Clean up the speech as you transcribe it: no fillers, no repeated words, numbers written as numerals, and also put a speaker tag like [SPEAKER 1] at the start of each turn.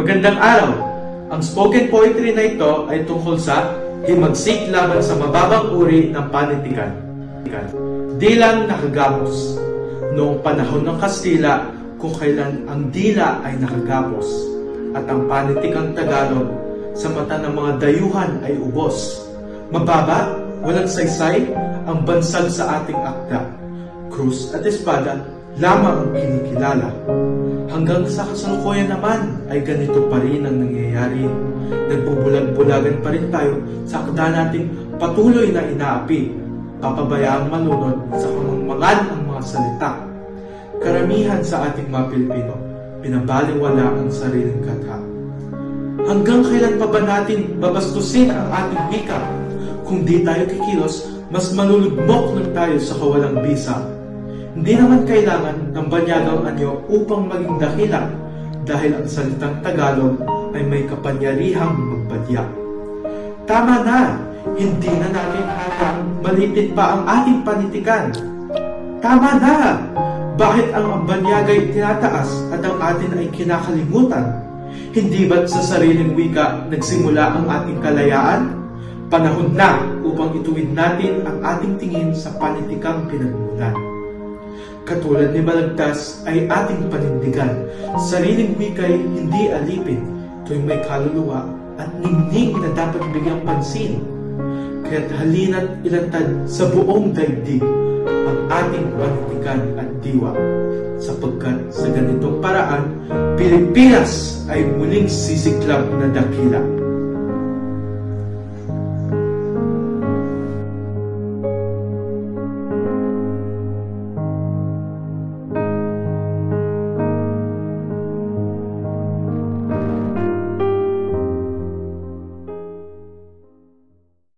[SPEAKER 1] Magandang araw! Ang spoken poetry na ito ay tungkol sa himagsik laban sa mababang uri ng panitikan. Dilang nakagapos. Noong panahon ng Kastila, kung kailan ang dila ay nakagapos at ang panitikang Tagalog sa mata ng mga dayuhan ay ubos. Mababa, walang saysay, ang bansag sa ating akda. Krus at espada lamang ang kinikilala. Hanggang sa kasalukuyan naman ay ganito pa rin ang nangyayari. Nagbubulag-bulagan pa rin tayo sa akda nating patuloy na inaapi. Papabayaang manunod sa kamangmangan ang mga salita. Karamihan sa ating mga Pilipino, pinabaliwala ang sariling katha. Hanggang kailan pa ba natin babastusin ang ating wika? Kung di tayo kikilos, mas malulugmok lang tayo sa kawalang bisa. Hindi naman kailangan ng banyagang anyo upang maging dakila dahil ang salitang Tagalog ay may kapangyarihang magpadya. Tama na! Hindi na natin hatang maliit pa ang ating panitikan. Tama na! Bakit ang banyagay tinataas at ang atin ay kinakalimutan? Hindi ba't sa sariling wika nagsimula ang ating kalayaan? Panahon na upang ituwid natin ang ating tingin sa panitikang pinagmulan. Katulad ni Balagtas ay ating panindigan. Sariling wika'y hindi alipin, ito'y may kaluluwa at ningning na dapat bigyang pansin. Kaya't halina't ilantad sa buong daigdig ang ating panitikan at diwa. Sapagkat sa ganitong paraan, Pilipinas ay muling sisiklab na dakila.